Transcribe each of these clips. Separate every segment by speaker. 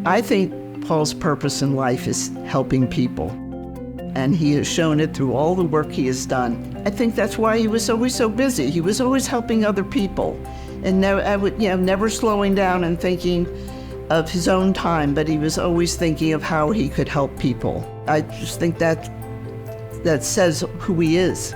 Speaker 1: I think Paul's purpose in life is helping people, and he has shown it through all the work he has done. I think that's why he was always so busy. He was always helping other people, and never slowing down and thinking of his own time, but he was always thinking of how he could help people. I just think that says who he is.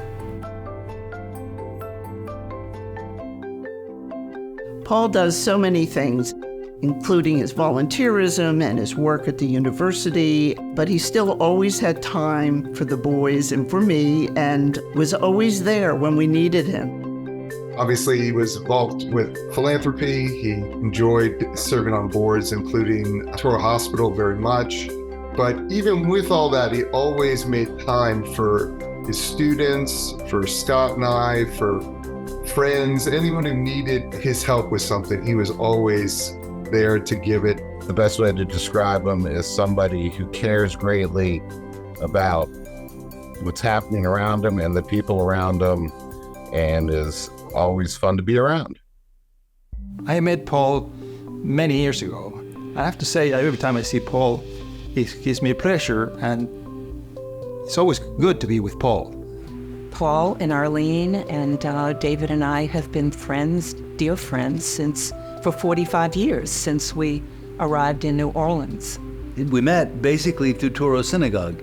Speaker 1: Paul does so many things, including his volunteerism and his work at the university, but he still always had time for the boys and for me, and was always there when we needed him.
Speaker 2: Obviously, he was involved with philanthropy. He enjoyed serving on boards, including Touro Hospital, very much. But even with all that, he always made time for his students, for Scott and I, for friends, anyone who needed his help with something. He was always there to give it.
Speaker 3: The best way to describe him is somebody who cares greatly about what's happening around him and the people around him, and is always fun to be around.
Speaker 4: I met Paul many years ago. I have to say, every time I see Paul, it gives me pleasure, and it's always good to be with Paul.
Speaker 5: Paul and Arlene and David and I have been friends, dear friends, for 45 years, since we arrived in New Orleans.
Speaker 6: We met basically through Touro Synagogue.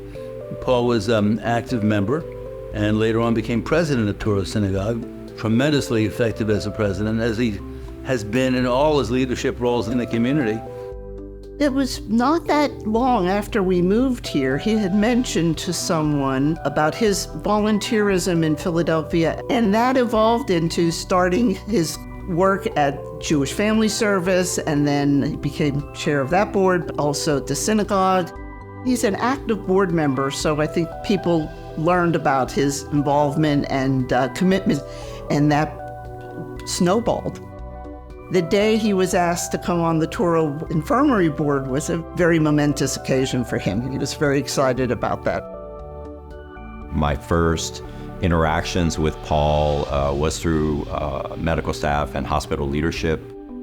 Speaker 6: Paul was an active member and later on became president of Touro Synagogue, tremendously effective as a president, as he has been in all his leadership roles in the community.
Speaker 1: It was not that long after we moved here, he had mentioned to someone about his volunteerism in Philadelphia, and that evolved into starting his work at Jewish Family Service, and then he became chair of that board, also at the synagogue. He's an active board member, so I think people learned about his involvement and commitment, and that snowballed. The day he was asked to come on the Touro Infirmary board was a very momentous occasion for him. He was very excited about that.
Speaker 7: My first interactions with Paul was through medical staff and hospital leadership.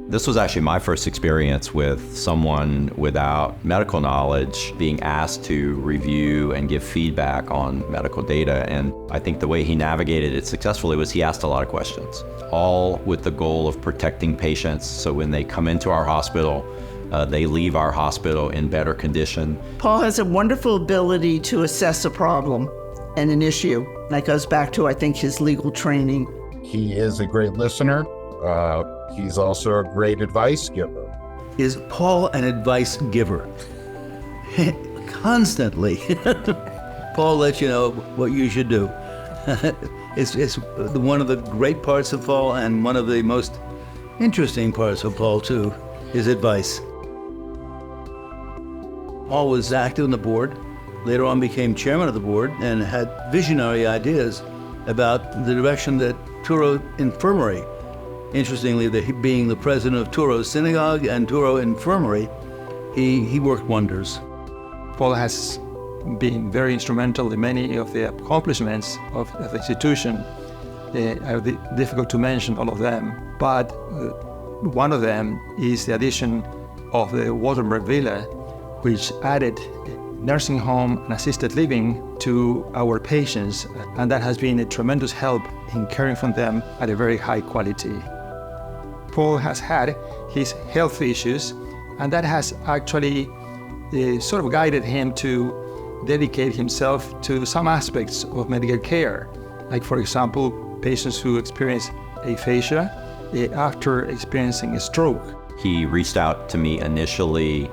Speaker 7: This was actually my first experience with someone without medical knowledge being asked to review and give feedback on medical data. And I think the way he navigated it successfully was he asked a lot of questions, all with the goal of protecting patients. So when they come into our hospital, they leave our hospital in better condition.
Speaker 1: Paul has a wonderful ability to assess a problem and an issue. That goes back to, I think, his legal training.
Speaker 3: He is a great listener. He's also a great advice giver.
Speaker 6: Is Paul an advice giver? Constantly. Paul lets you know what you should do. It's one of the great parts of Paul, and one of the most interesting parts of Paul, too, is advice. Paul was active on the board, later on became chairman of the board, and had visionary ideas about the direction that Touro Infirmary, interestingly, being the president of Touro Synagogue and Touro Infirmary, he worked wonders.
Speaker 4: Paul has been very instrumental in many of the accomplishments of the institution. Difficult to mention all of them, but one of them is the addition of the Waterberg Villa, which added nursing home and assisted living to our patients, and that has been a tremendous help in caring for them at a very high quality. Paul has had his health issues, and that has actually sort of guided him to dedicate himself to some aspects of medical care, like, for example, patients who experience aphasia after experiencing a stroke.
Speaker 7: He reached out to me initially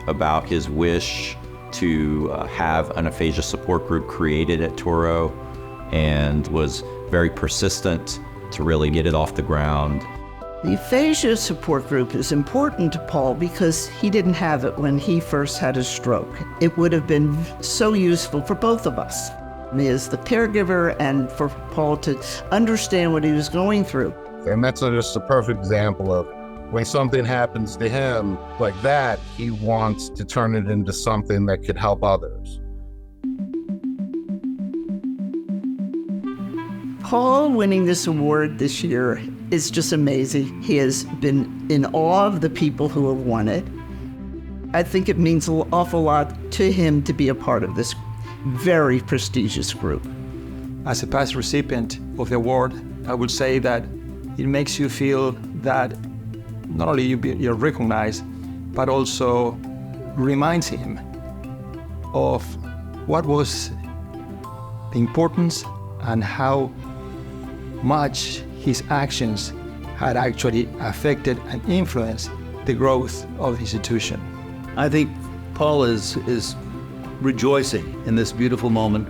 Speaker 7: about his wish to have an aphasia support group created at Touro, and was very persistent to really get it off the ground.
Speaker 1: The aphasia support group is important to Paul because he didn't have it when he first had his stroke. It would have been so useful for both of us, me as the caregiver and for Paul to understand what he was going through.
Speaker 3: And that's just a perfect example of when something happens to him like that, he wants to turn it into something that could help others.
Speaker 1: Paul winning this award this year is just amazing. He has been in awe of the people who have won it. I think it means an awful lot to him to be a part of this very prestigious group.
Speaker 4: As a past recipient of the award, I would say that it makes you feel that not only you're recognized, but also reminds him of what was the importance and how much his actions had actually affected and influenced the growth of the institution.
Speaker 6: I think Paul is rejoicing in this beautiful moment.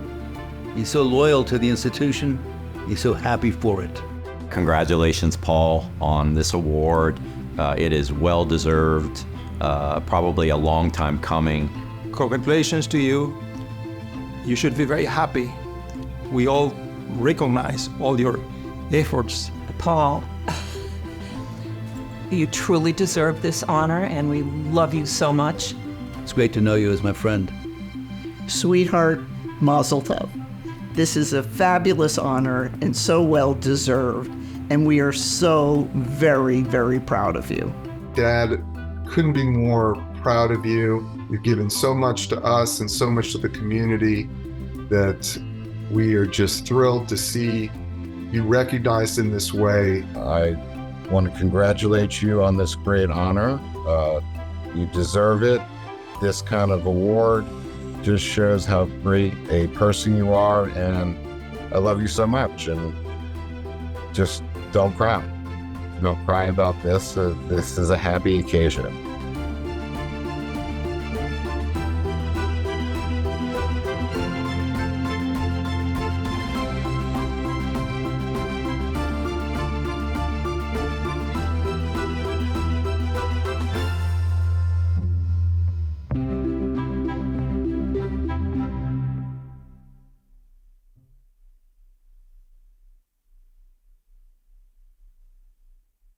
Speaker 6: He's so loyal to the institution. He's so happy for it.
Speaker 7: Congratulations, Paul, on this award. It is well deserved, probably a long time coming.
Speaker 4: Congratulations to you. You should be very happy. We all recognize all your efforts.
Speaker 5: Paul, you truly deserve this honor, and we love you so much.
Speaker 6: It's great to know you as my friend.
Speaker 1: Sweetheart, mazel tov. This is a fabulous honor and so well deserved, and we are so very, very proud of you.
Speaker 2: Dad, couldn't be more proud of you. You've given so much to us and so much to the community that we are just thrilled to see you recognized in this way.
Speaker 3: I want to congratulate you on this great honor. You deserve it. This kind of award just shows how great a person you are, and I love you so much. And just don't cry. Don't cry about this. This is a happy occasion.